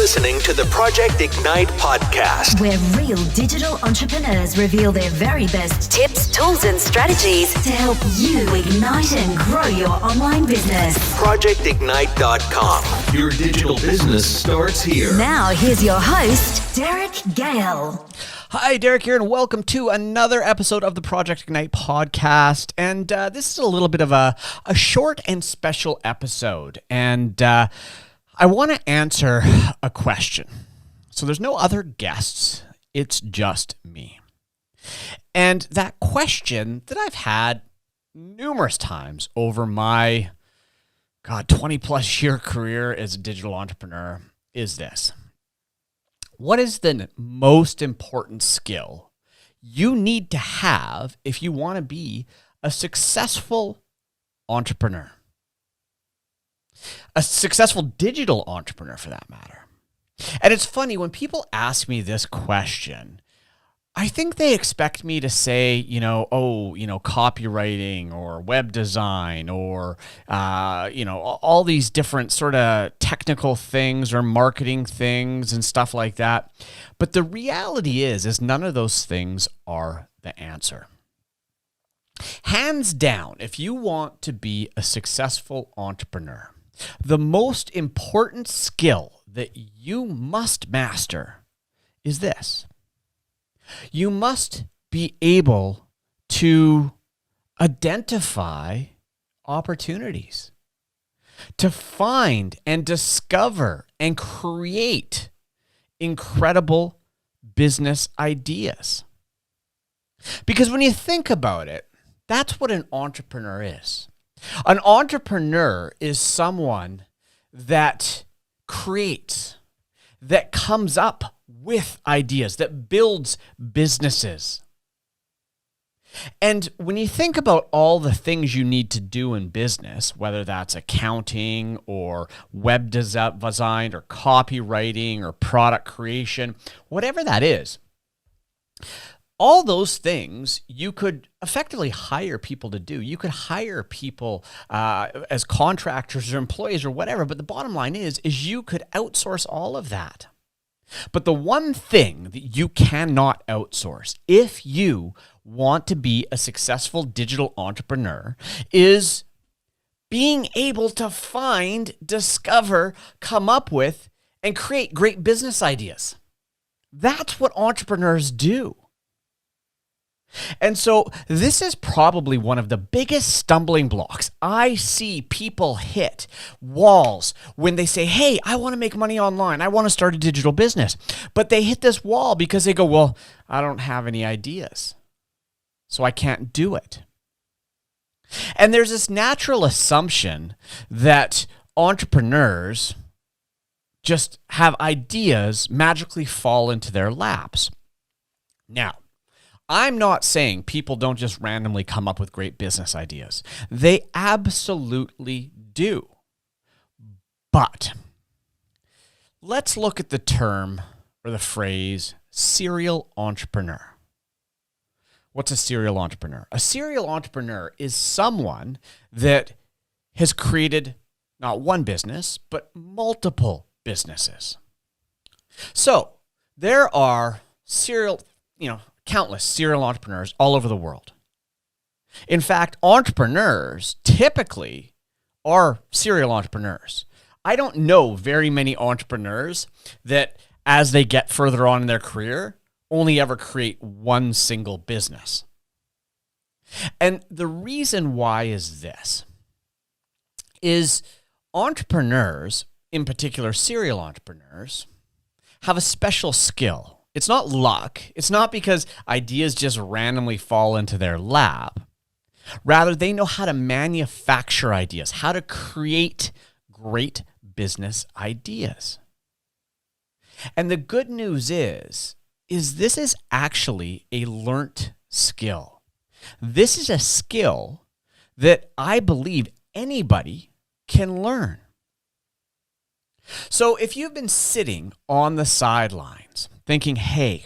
listening to the Project Ignite podcast, where real digital entrepreneurs reveal their very best tips, tools, and strategies to help you ignite and grow your online business. ProjectIgnite.com. Your digital business starts here. Now, here's your host, Derek Gale. Hi, Derek here, and welcome to another episode of the Project Ignite podcast. And this is a little bit of a short and special episode. And I want to answer a question. So there's no other guests. It's just me. And that question that I've had numerous times over my, 20 plus year career as a digital entrepreneur is this. What is the most important skill you need to have if you want to be a successful entrepreneur? A successful digital entrepreneur, for that matter. And it's funny, when people ask me this question, I think they expect me to say, copywriting or web design or, all these different sort of technical things or marketing things and stuff like that. But the reality is none of those things are the answer. Hands down, if you want to be a successful entrepreneur, the most important skill that you must master is this. You must be able to identify opportunities, to find and discover and create incredible business ideas. Because when you think about it, that's what an entrepreneur is. An entrepreneur is someone that creates, that comes up with ideas, that builds businesses. And when you think about all the things you need to do in business, whether that's accounting or web design or copywriting or product creation, whatever that is, all those things you could effectively hire people to do. You could hire people as contractors or employees or whatever, but the bottom line is you could outsource all of that. But the one thing that you cannot outsource if you want to be a successful digital entrepreneur is being able to find, discover, come up with, and create great business ideas. That's what entrepreneurs do. And so this is probably one of the biggest stumbling blocks I see people hit walls when they say, hey, I want to make money online. I want to start a digital business. But they hit this wall because they go, well, I don't have any ideas, so I can't do it. And there's this natural assumption that entrepreneurs just have ideas magically fall into their laps. Now, I'm not saying people don't just randomly come up with great business ideas. They absolutely do. But let's look at the term or the phrase serial entrepreneur. What's a serial entrepreneur? A serial entrepreneur is someone that has created not one business, but multiple businesses. So there are countless serial entrepreneurs all over the world. In fact, entrepreneurs typically are serial entrepreneurs. I don't know very many entrepreneurs that, as they get further on in their career, only ever create one single business. And the reason why is this, is entrepreneurs, in particular serial entrepreneurs, have a special skill. It's not luck. It's not because ideas just randomly fall into their lap. Rather, they know how to manufacture ideas, how to create great business ideas. And the good news is this is actually a learnt skill. This is a skill that I believe anybody can learn. So if you've been sitting on the sidelines thinking, hey,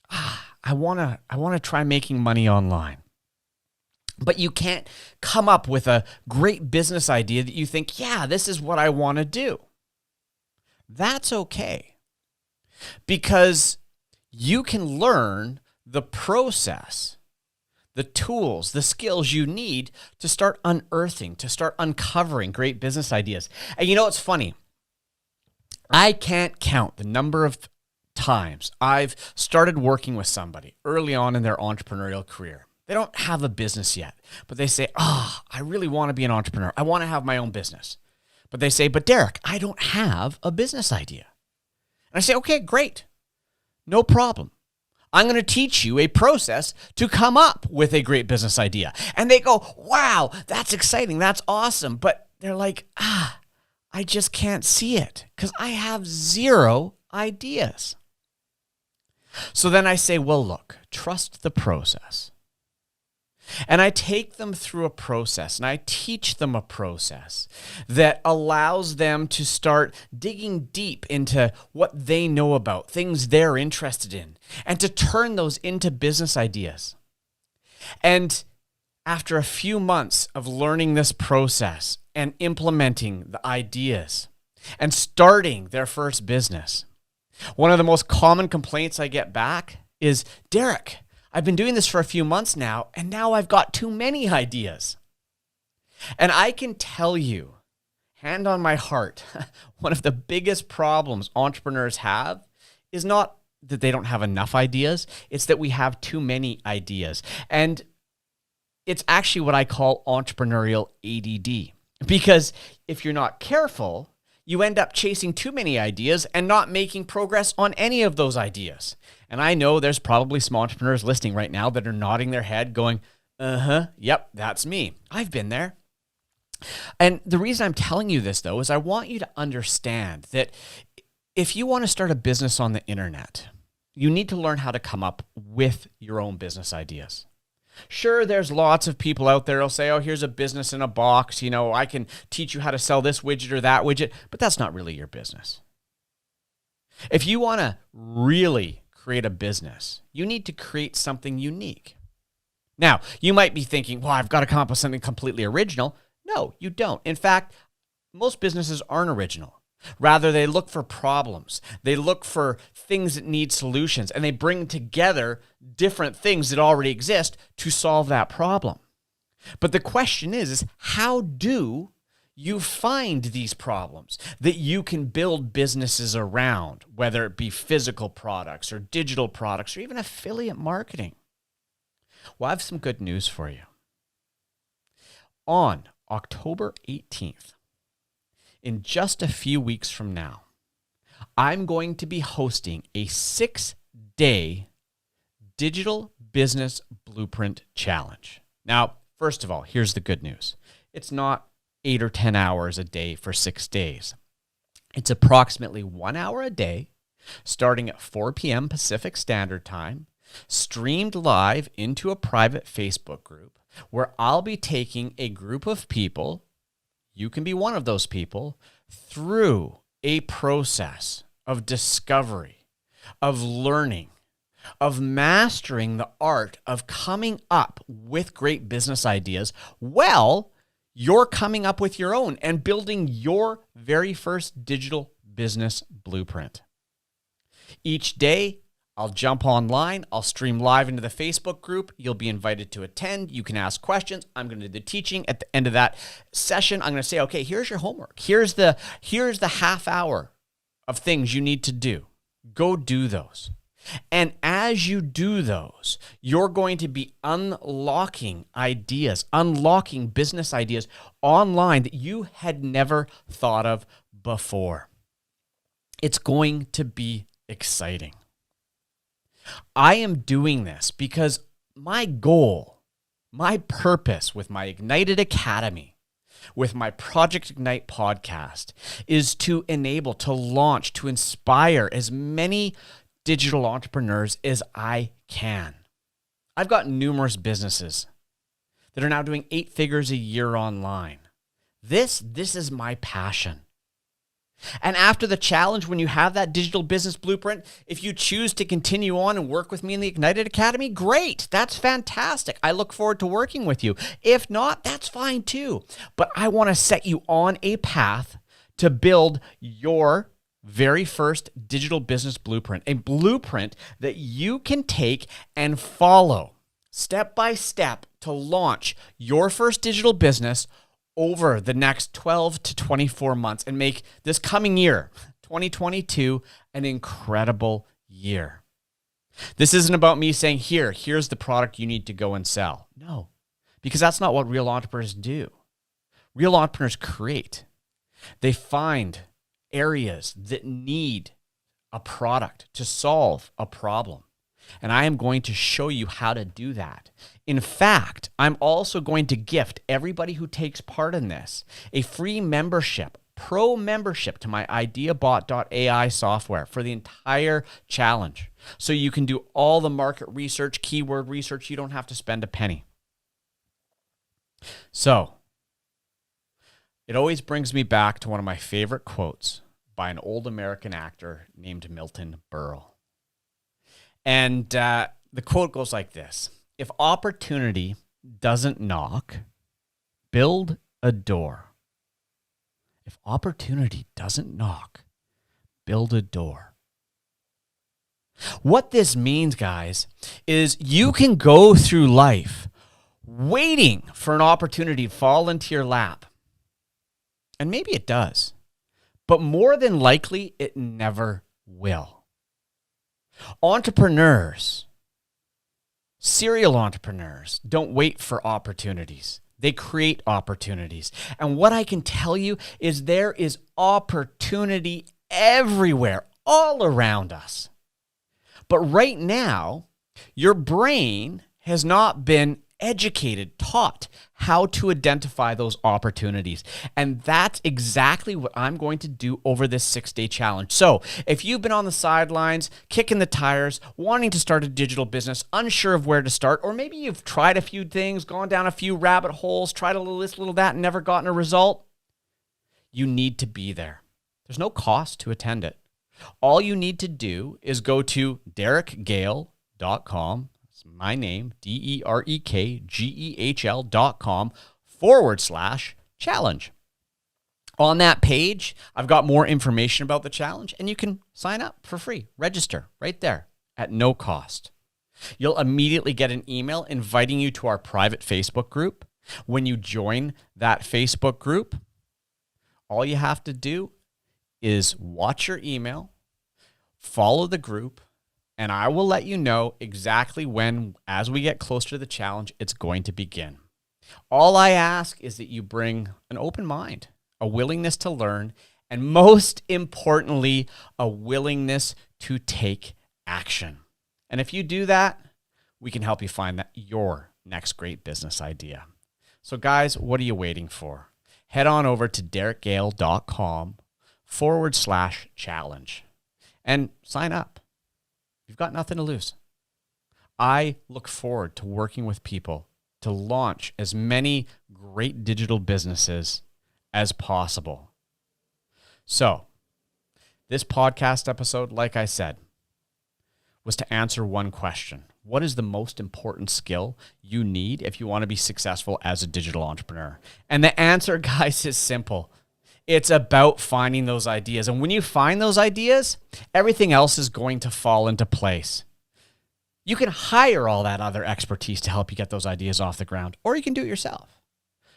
I want to try making money online, but you can't come up with a great business idea that you think, yeah, this is what I want to do. That's okay. because you can learn the process, the tools, the skills you need to start unearthing, to start uncovering great business ideas. And you know what's funny? I can't count the number of times I've started working with somebody early on in their entrepreneurial career. They don't have a business yet, but they say, I really want to be an entrepreneur. I want to have my own business. But they say, but Derek, I don't have a business idea. And I say, okay, great. No problem. I'm going to teach you a process to come up with a great business idea. And they go, wow, that's exciting. That's awesome. But they're like, I just can't see it because I have zero ideas. So then I say, well, look, trust the process. And I take them through a process and I teach them a process that allows them to start digging deep into what they know about, things they're interested in, and to turn those into business ideas. And after a few months of learning this process and implementing the ideas and starting their first business, one of the most common complaints I get back is, Derek, I've been doing this for a few months now, and now I've got too many ideas. And I can tell you, hand on my heart, one of the biggest problems entrepreneurs have is not that they don't have enough ideas, it's that we have too many ideas. And it's actually what I call entrepreneurial A.D.D. Because if you're not careful, you end up chasing too many ideas and not making progress on any of those ideas. And I know there's probably some entrepreneurs listening right now that are nodding their head going, yep, that's me. I've been there. And the reason I'm telling you this, though, is I want you to understand that if you want to start a business on the internet, you need to learn how to come up with your own business ideas. Sure, there's lots of people out there who'll say, here's a business in a box. I can teach you how to sell this widget or that widget, but that's not really your business. If you want to really create a business, you need to create something unique. Now, you might be thinking, well, I've got to come up with something completely original. No, you don't. In fact, most businesses aren't original. Rather, they look for problems. They look for things that need solutions, and they bring together different things that already exist to solve that problem. But the question is how do you find these problems that you can build businesses around, whether it be physical products or digital products or even affiliate marketing? Well, I have some good news for you. On October 18th, in just a few weeks from now, I'm going to be hosting a 6-day digital business blueprint challenge. Now, first of all, here's the good news. It's not 8 or 10 hours a day for 6 days. It's approximately 1 hour a day, starting at 4 p.m. Pacific Standard Time, streamed live into a private Facebook group where I'll be taking a group of people, you can be one of those people, through a process of discovery, of learning, of mastering the art of coming up with great business ideas. Well, you're coming up with your own and building your very first digital business blueprint. Each day, I'll jump online. I'll stream live into the Facebook group. You'll be invited to attend. You can ask questions. I'm going to do the teaching. At the end of that session, I'm going to say, okay, here's your homework. Here's the half hour of things you need to do. Go do those. And as you do those, you're going to be unlocking ideas, unlocking business ideas online that you had never thought of before. It's going to be exciting. I am doing this because my goal, my purpose with my Ignited Academy, with my Project Ignite podcast, is to enable, to launch, to inspire as many digital entrepreneurs as I can. I've got numerous businesses that are now doing 8 figures a year online. This is my passion. And after the challenge, when you have that digital business blueprint, if you choose to continue on and work with me in the Ignited Academy, great. That's fantastic. I look forward to working with you. If not, that's fine too. But I want to set you on a path to build your very first digital business blueprint, a blueprint that you can take and follow step by step to launch your first digital business over the next 12 to 24 months and make this coming year, 2022, an incredible year. This isn't about me saying, here's the product you need to go and sell. No, because that's not what real entrepreneurs do. Real entrepreneurs create. They find areas that need a product to solve a problem. And I am going to show you how to do that. In fact, I'm also going to gift everybody who takes part in this a free membership, pro membership to my ideabot.ai software for the entire challenge. So you can do all the market research, keyword research. You don't have to spend a penny. So it always brings me back to one of my favorite quotes by an old American actor named Milton Berle. And the quote goes like this: if opportunity doesn't knock, build a door. If opportunity doesn't knock, build a door. What this means, guys, is you can go through life waiting for an opportunity to fall into your lap. And maybe it does, but more than likely, it never will. Entrepreneurs, serial entrepreneurs, don't wait for opportunities. They create opportunities. And what I can tell you is there is opportunity everywhere, all around us. But right now, your brain has not been educated, taught how to identify those opportunities. And that's exactly what I'm going to do over this 6-day challenge. So if you've been on the sidelines, kicking the tires, wanting to start a digital business, unsure of where to start, or maybe you've tried a few things, gone down a few rabbit holes, tried a little this, little that, and never gotten a result, you need to be there. There's no cost to attend it. All you need to do is go to derekgehl.com. My name, DEREKGEHL.com/challenge. On that page, I've got more information about the challenge, and you can sign up for free. Register right there at no cost. You'll immediately get an email inviting you to our private Facebook group. When you join that Facebook group, all you have to do is watch your email, follow the group, and I will let you know exactly when, as we get closer to the challenge, it's going to begin. All I ask is that you bring an open mind, a willingness to learn, and most importantly, a willingness to take action. And if you do that, we can help you find your next great business idea. So guys, what are you waiting for? Head on over to derekgehl.com/challenge and sign up. You've got nothing to lose. I look forward to working with people to launch as many great digital businesses as possible. So, this podcast episode, like I said, was to answer one question. What is the most important skill you need if you want to be successful as a digital entrepreneur? And the answer, guys, is simple. It's about finding those ideas. And when you find those ideas, everything else is going to fall into place. You can hire all that other expertise to help you get those ideas off the ground, or you can do it yourself.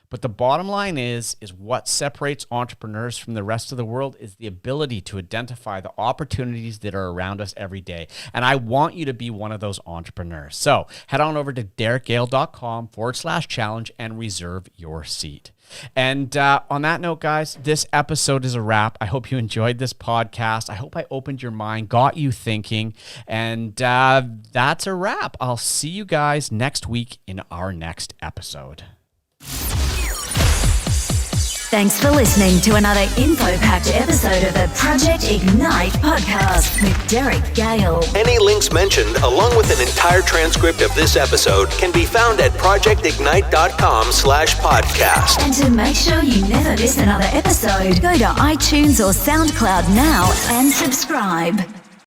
But the bottom line is what separates entrepreneurs from the rest of the world is the ability to identify the opportunities that are around us every day. And I want you to be one of those entrepreneurs. So head on over to derekgehl.com/challenge and reserve your seat. And on that note, guys, this episode is a wrap. I hope you enjoyed this podcast. I hope I opened your mind, got you thinking. And that's a wrap. I'll see you guys next week in our next episode. Thanks for listening to another info-packed episode of the Project Ignite podcast with Derek Gehl. Any links mentioned, along with an entire transcript of this episode, can be found at projectignite.com/podcast. And to make sure you never miss another episode, go to iTunes or SoundCloud now and subscribe.